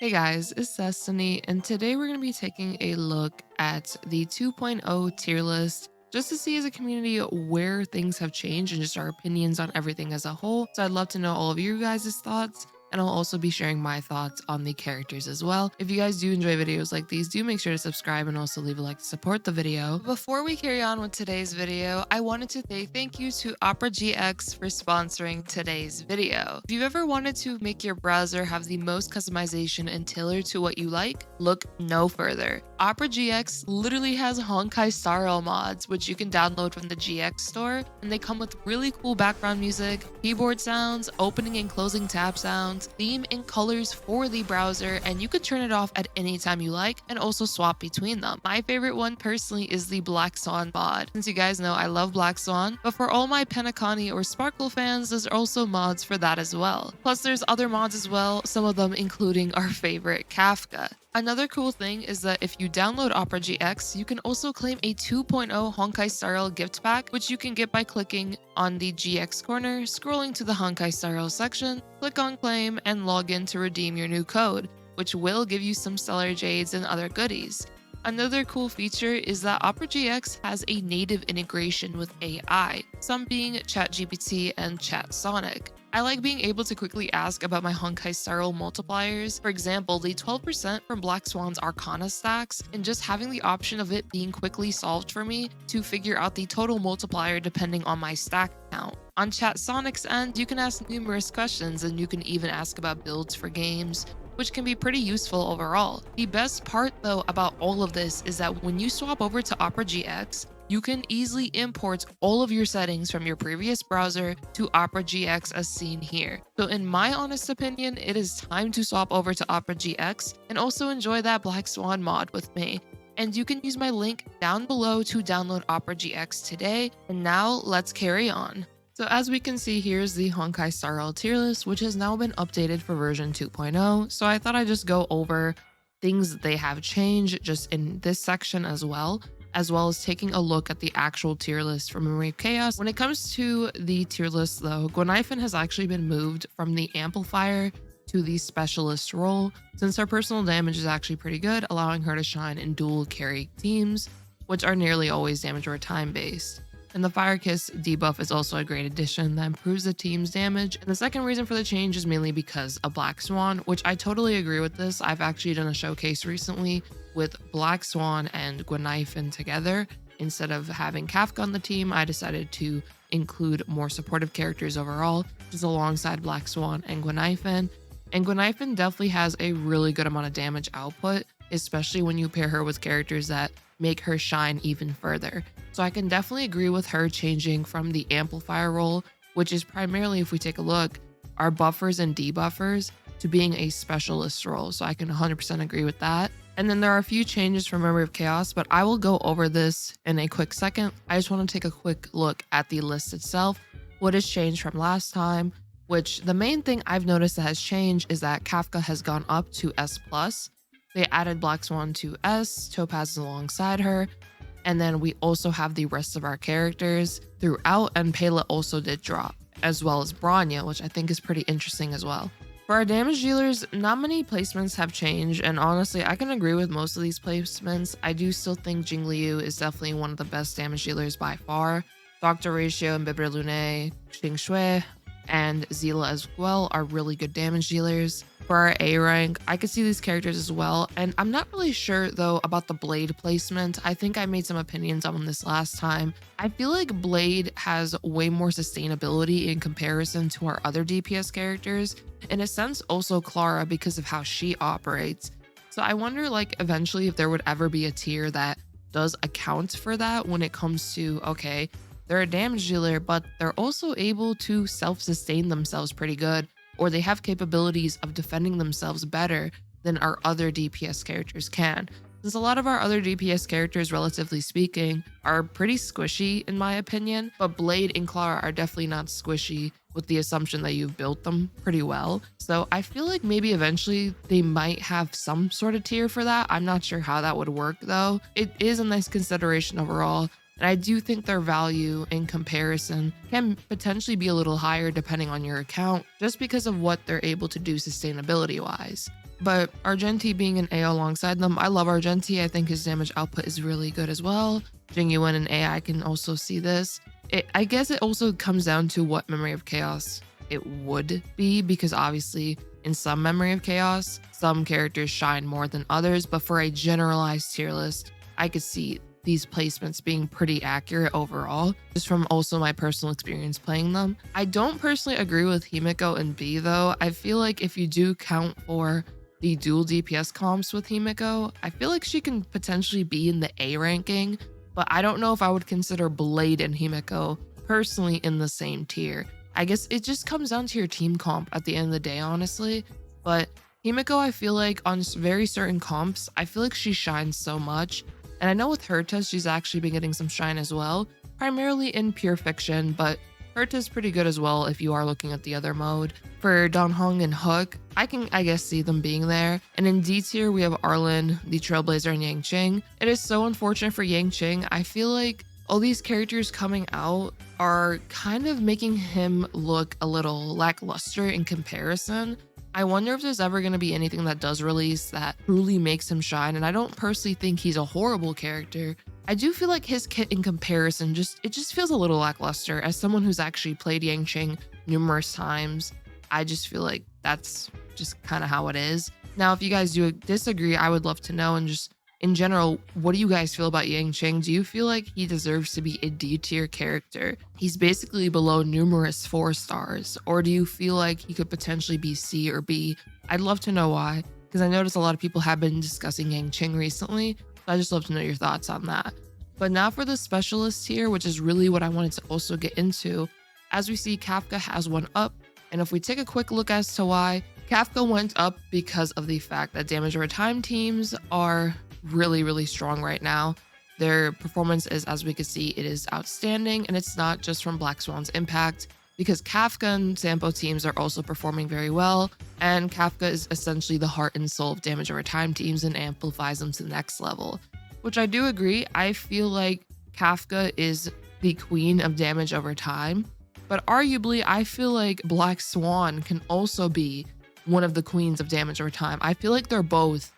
Hey guys, it's Destiny, and today we're going to be taking a look at the 2.0 tier list just to see as a community where things have changed and just our opinions on everything as a whole. So I'd love to know all of you guys' thoughts, and I'll also be sharing my thoughts on the characters as well. If you guys do enjoy videos like these, do make sure to subscribe and also leave a like to support the video. Before we carry on with today's video, I wanted to say thank you to Opera GX for sponsoring today's video. If you've ever wanted to make your browser have the most customization and tailored to what you like, look no further. Opera GX literally has Honkai Star Rail mods, which you can download from the GX store, and they come with really cool background music, keyboard sounds, opening and closing tab sounds, theme and colors for the browser, and you could turn it off at any time you like and also swap between them. My favorite one personally is the Black Swan mod. Since you guys know I love Black Swan, but for all my Penacony or Sparkle fans, there's also mods for that as well. Plus there's other mods as well, some of them including our favorite Kafka. Another cool thing is that if you download Opera GX, you can also claim a 2.0 Honkai Star Rail gift pack, which you can get by clicking on the GX corner, scrolling to the Honkai Star Rail section, click on claim, and log in to redeem your new code, which will give you some Stellar Jades and other goodies. Another cool feature is that Opera GX has a native integration with AI, some being ChatGPT and ChatSonic. I like being able to quickly ask about my Honkai Star Rail multipliers, for example, the 12% from Black Swan's Arcana stacks, and just having the option of it being quickly solved for me to figure out the total multiplier depending on my stack count. On ChatSonic's end, you can ask numerous questions, and you can even ask about builds for games, which can be pretty useful overall. The best part though about all of this is that when you swap over to Opera GX, you can easily import all of your settings from your previous browser to Opera GX as seen here. So in my honest opinion, it is time to swap over to Opera GX and also enjoy that Black Swan mod with me. And you can use my link down below to download Opera GX today. And now let's carry on. So as we can see, here's the Honkai Star Rail tier list, which has now been updated for version 2.0. So I thought I'd just go over things that they have changed just in this section as well as taking a look at the actual tier list from Memory of Chaos. When it comes to the tier list though, Guinaifen has actually been moved from the amplifier to the specialist role, since her personal damage is actually pretty good, allowing her to shine in dual carry teams, which are nearly always damage or time based. And the Fire Kiss debuff is also a great addition that improves the team's damage. And the second reason for the change is mainly because of Black Swan, which I totally agree with this. I've actually done a showcase recently with Black Swan and Guinaifen together. Instead of having Kafka on the team, I decided to include more supportive characters overall, just alongside Black Swan and Guinaifen. And Guinaifen definitely has a really good amount of damage output, especially when you pair her with characters that make her shine even further. So I can definitely agree with her changing from the amplifier role, which is primarily, if we take a look, our buffers and debuffers, to being a specialist role. So I can 100% agree with that. And then there are a few changes from Memory of Chaos, but I will go over this in a quick second. I just want to take a quick look at the list itself, what has changed from last time, which the main thing I've noticed that has changed is that Kafka has gone up to S+. They added Black Swan to S, Topaz is alongside her, and then we also have the rest of our characters throughout, and Pela also did drop, as well as Bronya, which I think is pretty interesting as well. For our damage dealers, not many placements have changed, and honestly, I can agree with most of these placements. I do still think Jingliu is definitely one of the best damage dealers by far. Dr. Ratio and Bibre Lune, Xing Shui, and Zila as well are really good damage dealers. For our A rank, I could see these characters as well, and I'm not really sure though about the Blade placement. I think I made some opinions on this last time. I feel like Blade has way more sustainability in comparison to our other DPS characters, in a sense also Clara because of how she operates. So I wonder like eventually if there would ever be a tier that does account for that when it comes to, okay, they're a damage dealer, but they're also able to self-sustain themselves pretty good, or they have capabilities of defending themselves better than our other DPS characters can. Since a lot of our other DPS characters, relatively speaking, are pretty squishy in my opinion, but Blade and Clara are definitely not squishy with the assumption that you've built them pretty well. So I feel like maybe eventually they might have some sort of tier for that. I'm not sure how that would work though. It is a nice consideration overall. And I do think their value in comparison can potentially be a little higher depending on your account, just because of what they're able to do sustainability wise. But Argenti being an A alongside them, I love Argenti. I think his damage output is really good as well. Jingliu and AI can also see this. I guess it also comes down to what Memory of Chaos it would be, because obviously in some Memory of Chaos, some characters shine more than others, but for a generalized tier list, I could see these placements being pretty accurate overall, just from also my personal experience playing them. I don't personally agree with Himiko and B though. I feel like if you do count for the dual DPS comps with Himiko, I feel like she can potentially be in the A ranking, but I don't know if I would consider Blade and Himiko personally in the same tier. I guess it just comes down to your team comp at the end of the day, honestly. But Himiko, I feel like on very certain comps, I feel like she shines so much. And I know with Herta, she's actually been getting some shine as well, primarily in pure fiction, but Herta's pretty good as well if you are looking at the other mode. For Donghong and Hook, I can, I guess, see them being there. And in D tier, we have Arlen, the Trailblazer, and Yangqing. It is so unfortunate for Yangqing. I feel like all these characters coming out are kind of making him look a little lackluster in comparison. I wonder if there's ever going to be anything that does release that truly makes him shine. And I don't personally think he's a horrible character. I do feel like his kit in comparison it just feels a little lackluster. As someone who's actually played Yangqing numerous times, I just feel like that's just kind of how it is. Now, if you guys do disagree, I would love to know. And just in general, what do you guys feel about Yangqing? Do you feel like he deserves to be a D tier character? He's basically below numerous 4 stars. Or do you feel like he could potentially be C or B? I'd love to know why, because I noticed a lot of people have been discussing Yangqing recently. So I just love to know your thoughts on that. But now for the specialist tier, which is really what I wanted to also get into. As we see, Kafka has one up. And if we take a quick look as to why, Kafka went up because of the fact that damage over time teams are really strong right now. Their performance is, as we can see, it is outstanding, and it's not just from Black Swan's impact, because Kafka and Sampo teams are also performing very well, and Kafka is essentially the heart and soul of damage over time teams and amplifies them to the next level, which I do agree. I feel like Kafka is the queen of damage over time, but arguably I feel like Black Swan can also be one of the queens of damage over time. I feel like they're both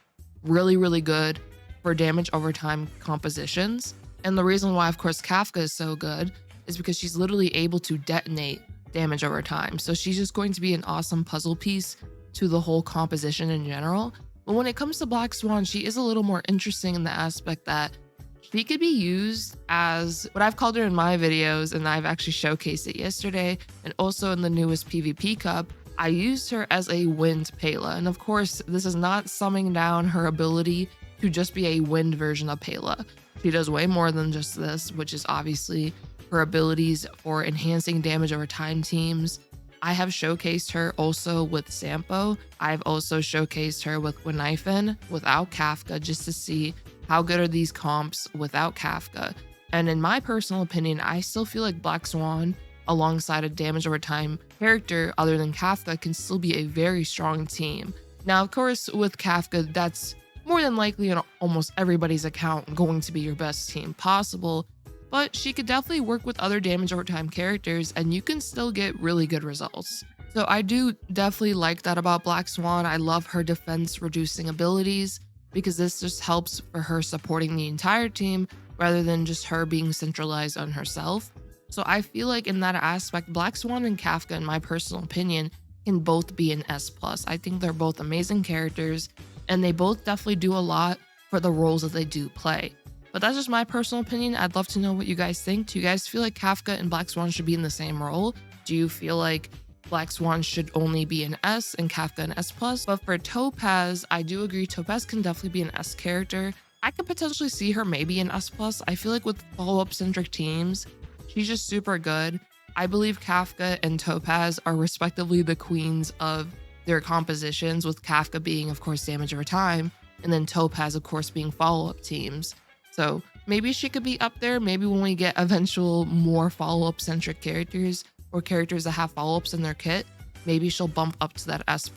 really good for damage over time compositions. And the reason why, of course, Kafka is so good is because she's literally able to detonate damage over time. So she's just going to be an awesome puzzle piece to the whole composition in general. But when it comes to Black Swan, she is a little more interesting in the aspect that she could be used as what I've called her in my videos, and I've actually showcased it yesterday, and also in the newest PvP Cup. I used her as a wind Pela. And of course, this is not summing down her ability to just be a wind version of Pela. She does way more than just this, which is obviously her abilities for enhancing damage over time teams. I have showcased her also with Sampo. I've also showcased her with Guinaifen without Kafka, just to see how good are these comps without Kafka. And in my personal opinion, I still feel like Black Swan, alongside a damage over time character other than Kafka, can still be a very strong team. Now, of course, with Kafka, that's more than likely on almost everybody's account going to be your best team possible, but she could definitely work with other damage over time characters and you can still get really good results. So I do definitely like that about Black Swan. I love her defense reducing abilities because this just helps for her supporting the entire team rather than just her being centralized on herself. So I feel like in that aspect, Black Swan and Kafka, in my personal opinion, can both be an S+. I think they're both amazing characters, and they both definitely do a lot for the roles that they do play. But that's just my personal opinion. I'd love to know what you guys think. Do you guys feel like Kafka and Black Swan should be in the same role? Do you feel like Black Swan should only be an S and Kafka an S+? But for Topaz, I do agree Topaz can definitely be an S character. I could potentially see her maybe an S+. I feel like with follow-up centric teams, she's just super good. I believe Kafka and Topaz are respectively the queens of their compositions, with Kafka being, of course, damage over time, and then Topaz, of course, being follow-up teams. So maybe she could be up there. Maybe when we get eventual more follow-up centric characters or characters that have follow-ups in their kit, maybe she'll bump up to that S+.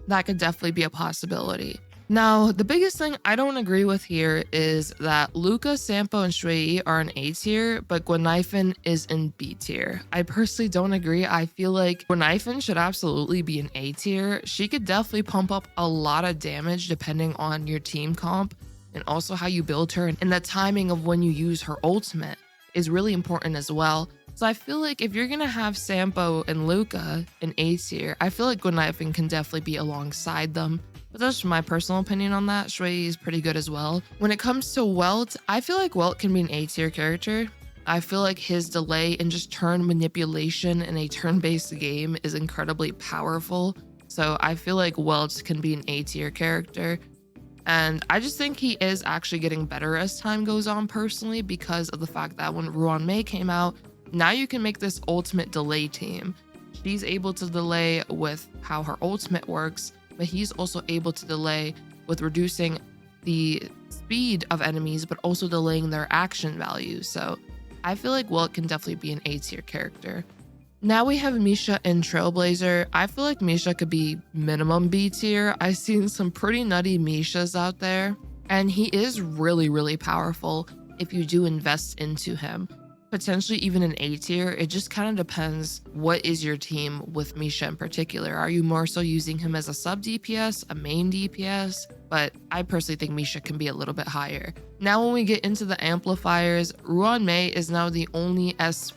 That could definitely be a possibility. Now, the biggest thing I don't agree with here is that Luca, Sampo, and Shui are in A tier, but Guinaifen is in B tier. I personally don't agree. I feel like Guinaifen should absolutely be in A tier. She could definitely pump up a lot of damage depending on your team comp and also how you build her, and the timing of when you use her ultimate is really important as well. So I feel like if you're gonna have Sampo and Luca in A tier, I feel like Guinaifen can definitely be alongside them. But that's just my personal opinion on that. Shui is pretty good as well. When it comes to Welt, I feel like Welt can be an A tier character. I feel like his delay and just turn manipulation in a turn-based game is incredibly powerful. So I feel like Welt can be an A tier character. And I just think he is actually getting better as time goes on personally, because of the fact that when Ruan Mei came out, now you can make this ultimate delay team. She's able to delay with how her ultimate works, but he's also able to delay with reducing the speed of enemies, but also delaying their action value. So I feel like Welt can definitely be an A tier character. Now we have Misha and Trailblazer. I feel like Misha could be minimum B tier. I've seen some pretty nutty Mishas out there, and he is really, really powerful if you do invest into him. Potentially even an A tier. It just kind of depends what is your team with Misha in particular. Are you more so using him as a sub DPS, a main DPS? But I personally think Misha can be a little bit higher. Now when we get into the amplifiers, Ruan Mei is now the only S+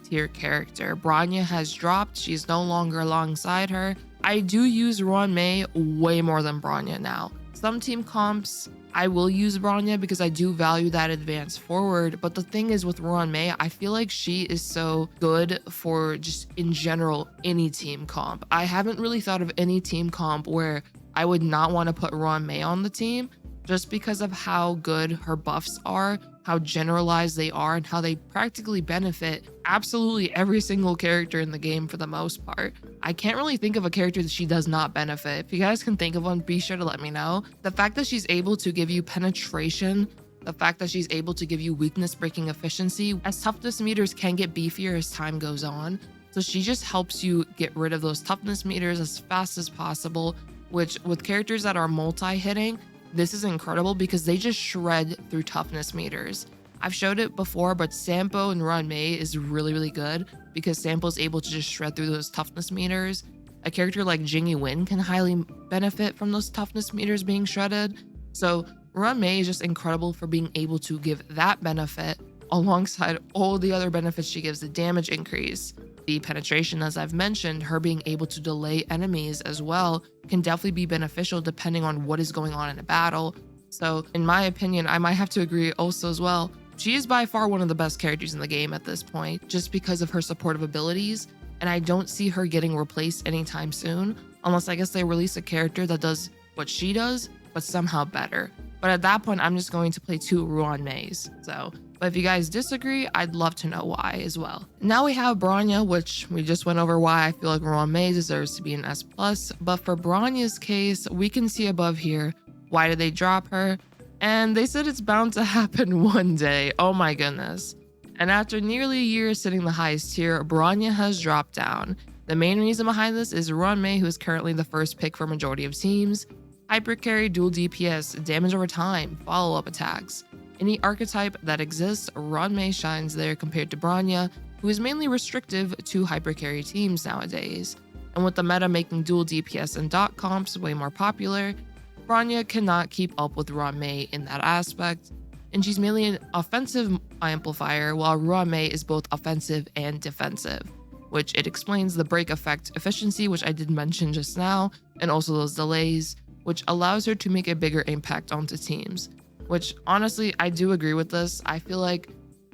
tier character. Bronya has dropped. She's no longer alongside her. I do use Ruan Mei way more than Bronya now. Some team comps, I will use Bronya because I do value that advance forward. But the thing is with Ruan Mei, I feel like she is so good for just in general any team comp. I haven't really thought of any team comp where I would not want to put Ruan Mei on the team, just because of how good her buffs are, how generalized they are, and how they practically benefit absolutely every single character in the game for the most part. I can't really think of a character that she does not benefit. If you guys can think of one, be sure to let me know. The fact that she's able to give you penetration, the fact that she's able to give you weakness breaking efficiency, as toughness meters can get beefier as time goes on. So she just helps you get rid of those toughness meters as fast as possible, which with characters that are multi-hitting, this is incredible because they just shred through toughness meters. I've showed it before, but Sampo and Ruan Mei is really, really good because Sampo is able to just shred through those toughness meters. A character like Jingliu can highly benefit from those toughness meters being shredded. So Ruan Mei is just incredible for being able to give that benefit alongside all the other benefits she gives, the damage increase, the penetration, as I've mentioned, her being able to delay enemies as well can definitely be beneficial depending on what is going on in a battle. So in my opinion, I might have to agree also as well. She is by far one of the best characters in the game at this point, just because of her supportive abilities. And I don't see her getting replaced anytime soon, unless I guess they release a character that does what she does, but somehow better. But at that point, I'm just going to play two Ruan Meis. But if you guys disagree, I'd love to know why as well. Now we have Bronya, which we just went over why I feel like Ruan Mei deserves to be an S+. But for Bronya's case, we can see above here, why did they drop her? And they said it's bound to happen one day. Oh my goodness. And after nearly a year sitting the highest tier, Bronya has dropped down. The main reason behind this is Ruan Mei, who is currently the first pick for majority of teams. Hyper carry, dual DPS, damage over time, follow-up attacks. Any archetype that exists, Ruan Mei shines there compared to Bronya, who is mainly restrictive to hyper carry teams nowadays. And with the meta making dual DPS and dot comps way more popular, Bronya cannot keep up with Ruan Mei in that aspect, and she's mainly an offensive amplifier, while Ruan Mei is both offensive and defensive, which it explains the break effect efficiency, which I did mention just now, and also those delays, which allows her to make a bigger impact onto teams. Which honestly, I do agree with this. I feel like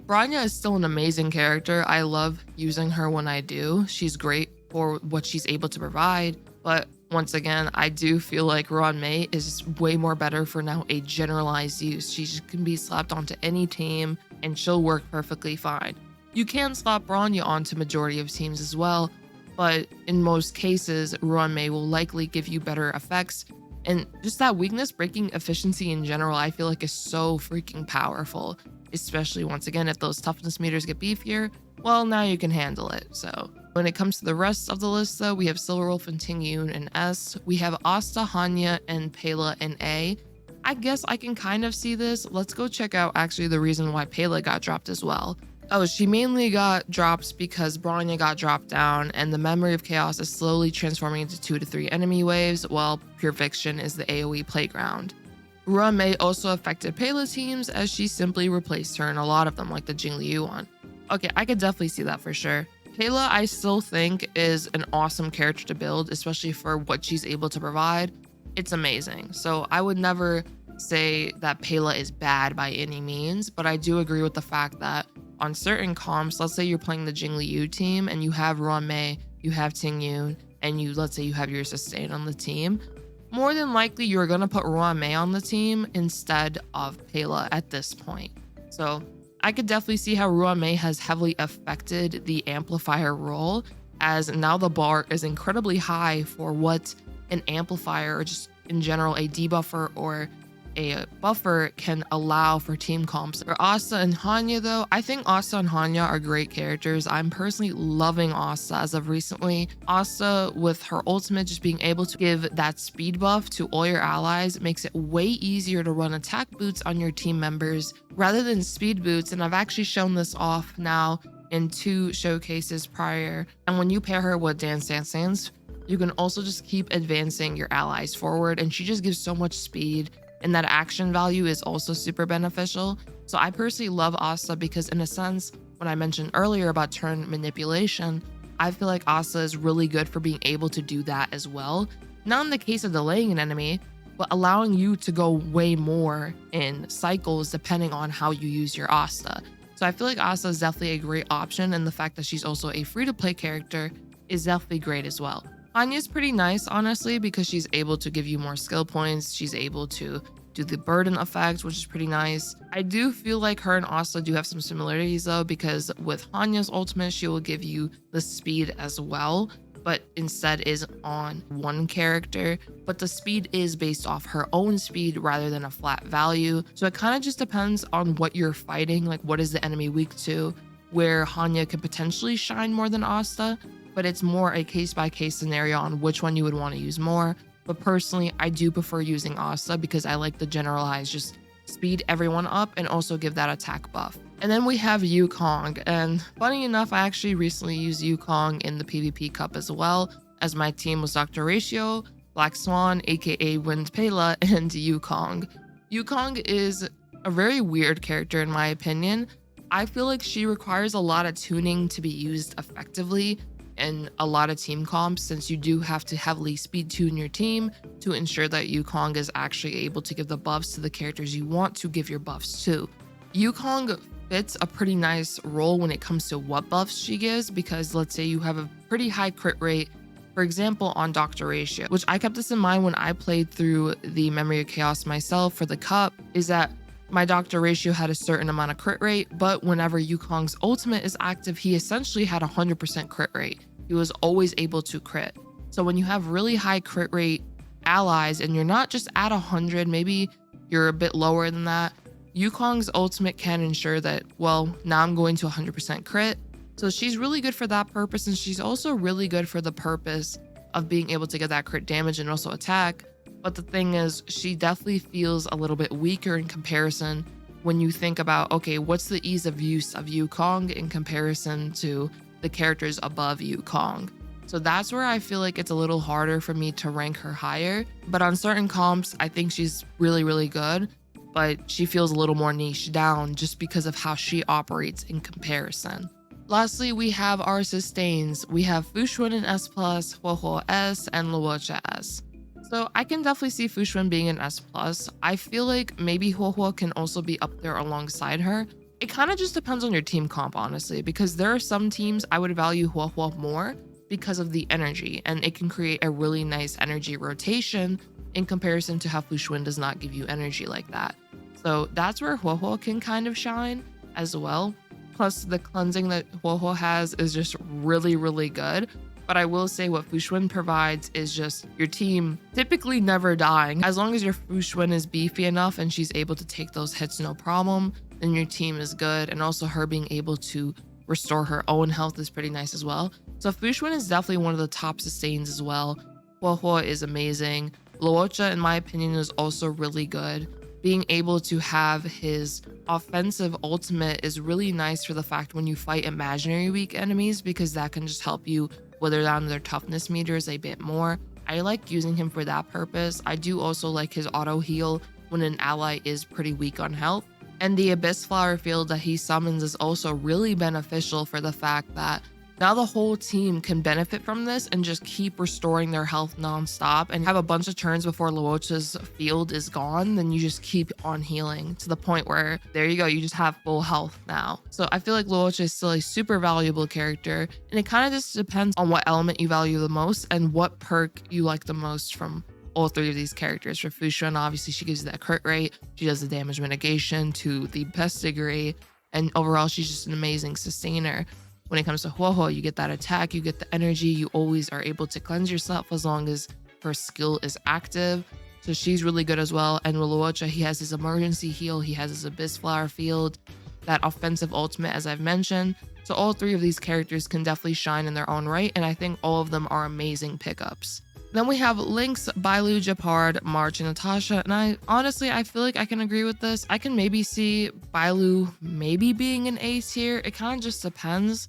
Bronya is still an amazing character. I love using her when I do. She's great for what she's able to provide. But once again, I do feel like Ruan Mei is way more better for now a generalized use. She can be slapped onto any team and she'll work perfectly fine. You can slap Bronya onto majority of teams as well, but in most cases, Ruan Mei will likely give you better effects. And just that weakness breaking efficiency in general, I feel like is so freaking powerful, especially once again, if those toughness meters get beefier, well, now you can handle it. So When it comes to the rest of the list though, we have Silverwolf and Tingyun in S. We have Asta, Hanya, and Pela in A. I guess I can kind of see this. Let's go check out actually the reason why Pela got dropped as well. Oh, she mainly got dropped because Bronya got dropped down and the Memory of Chaos is slowly transforming into 2 to 3 enemy waves, while Pure Fiction is the AoE playground. Ruan may also affected Pela teams as she simply replaced her in a lot of them, like the Jingliu one. Okay, I could definitely see that for sure. Pela, I still think, is an awesome character to build, especially for what she's able to provide. It's amazing. So I would never say that Pela is bad by any means, but I do agree with the fact that on certain comps, let's say you're playing the Jingliu team and you have Ruan Mei, you have Tingyun, and let's say you have your sustain on the team, more than likely you're going to put Ruan Mei on the team instead of Pela at this point. So I could definitely see how Ruan Mei has heavily affected the amplifier role, as now the bar is incredibly high for what an amplifier or just in general a debuffer or a buffer can allow for team comps. For Asta and Hanya though, I think Asta and Hanya are great characters. I'm personally loving Asta as of recently. Asta with her ultimate just being able to give that speed buff to all your allies makes it way easier to run attack boots on your team members rather than speed boots, and I've actually shown this off now in 2 showcases prior. And when you pair her with Dance, you can also just keep advancing your allies forward, and she just gives so much speed, and that action value is also super beneficial. So I personally love Asta because in a sense, when I mentioned earlier about turn manipulation, I feel like Asta is really good for being able to do that as well. Not in the case of delaying an enemy, but allowing you to go way more in cycles depending on how you use your Asta. So I feel like Asta is definitely a great option, and the fact that she's also a free-to-play character is definitely great as well. Anya's pretty nice, honestly, because she's able to give you more skill points. She's able to do the burden effect, which is pretty nice. I do feel like her and Asta do have some similarities though, because with Hanya's ultimate, she will give you the speed as well, but instead is on one character. But the speed is based off her own speed rather than a flat value. So it kind of just depends on what you're fighting, like what is the enemy weak to, where Hanya could potentially shine more than Asta. But it's more a case-by-case scenario on which one you would want to use more. But personally, I do prefer using Asta because I like the generalized just speed everyone up and also give that attack buff. And then we have Yangqing, and funny enough, I actually recently used Yangqing in the PvP Cup as well, as my team was Dr. Ratio, Black Swan, aka Wind Pela, and Yangqing. Yangqing is a very weird character in my opinion. I feel like she requires a lot of tuning to be used effectively in a lot of team comps, since you do have to heavily speed tune your team to ensure that Yangqing is actually able to give the buffs to the characters you want to give your buffs to. Yangqing fits a pretty nice role when it comes to what buffs she gives, because let's say you have a pretty high crit rate, for example on Dr. Ratio, which I kept this in mind when I played through the Memory of Chaos myself for the cup, is that my Dr. Ratio had a certain amount of crit rate, but whenever Yangqing's ultimate is active, he essentially had 100% crit rate. He was always able to crit. So when you have really high crit rate allies and you're not just at 100, maybe you're a bit lower than that, Yangqing's ultimate can ensure that, well, now I'm going to 100% crit. So she's really good for that purpose, and she's also really good for the purpose of being able to get that crit damage and also attack. But the thing is, she definitely feels a little bit weaker in comparison when you think about, okay, what's the ease of use of Yangqing in comparison to the characters above Yangqing. So that's where I feel like it's a little harder for me to rank her higher. But on certain comps, I think she's really, really good, but she feels a little more niche down just because of how she operates in comparison. Lastly, we have our sustains. We have Xuan in S+, Huohuo S, and Luocha S. So I can definitely see Xuan being an S+. I feel like maybe Huohuo can also be up there alongside her. It kind of just depends on your team comp, honestly, because there are some teams I would value Huohuo more because of the energy, and it can create a really nice energy rotation in comparison to how Xuan does not give you energy like that. So that's where Huohuo can kind of shine as well. Plus the cleansing that Huohuo has is just really, really good. But I will say what Xuan provides is just your team typically never dying. As long as your Xuan is beefy enough and she's able to take those hits no problem, then your team is good. And also her being able to restore her own health is pretty nice as well. So Xuan is definitely one of the top sustains as well. Huohuo is amazing. Luocha, in my opinion, is also really good. Being able to have his offensive ultimate is really nice for the fact when you fight imaginary weak enemies, because that can just help you wither down their toughness meters a bit more. I like using him for that purpose. I do also like his auto heal when an ally is pretty weak on health. And the Abyss Flower field that he summons is also really beneficial for the fact that now the whole team can benefit from this and just keep restoring their health nonstop and have a bunch of turns before Luocha's field is gone. Then you just keep on healing to the point where there you go, you just have full health now. So I feel like Luocha is still a super valuable character, and it kind of just depends on what element you value the most and what perk you like the most from all three of these characters. For Xuan, obviously she gives you that crit rate, she does the damage mitigation to the best degree, and overall she's just an amazing sustainer. When it comes to Huohuo, you get that attack, you get the energy, you always are able to cleanse yourself as long as her skill is active. So she's really good as well. And with Luocha, he has his emergency heal, he has his Abyss Flower field, that offensive ultimate as I've mentioned. So all three of these characters can definitely shine in their own right, and I think all of them are amazing pickups. Then we have Lynx, Bailu, Gepard, March, and Natasha. And I feel like I can agree with this. I can maybe see Bailu maybe being an A tier. It kind of just depends.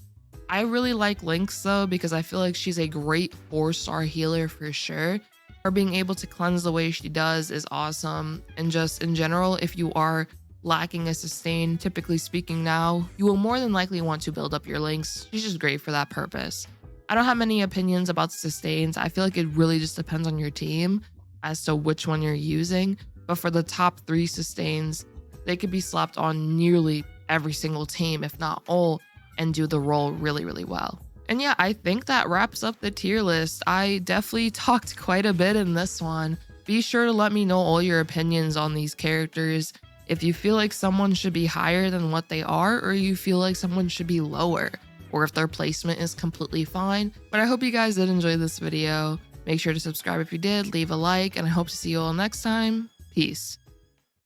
I really like Lynx though, because I feel like she's a great 4-star healer for sure. Her being able to cleanse the way she does is awesome. And just in general, if you are lacking a sustain, typically speaking now, you will more than likely want to build up your Lynx. She's just great for that purpose. I don't have many opinions about the sustains. I feel like it really just depends on your team as to which one you're using. But for the top 3 sustains, they could be slapped on nearly every single team, if not all, and do the role really, really well. And yeah, I think that wraps up the tier list. I definitely talked quite a bit in this one. Be sure to let me know all your opinions on these characters. If you feel like someone should be higher than what they are, or you feel like someone should be lower, or if their placement is completely fine. But I hope you guys did enjoy this video. Make sure to subscribe if you did, leave a like, and I hope to see you all next time. Peace.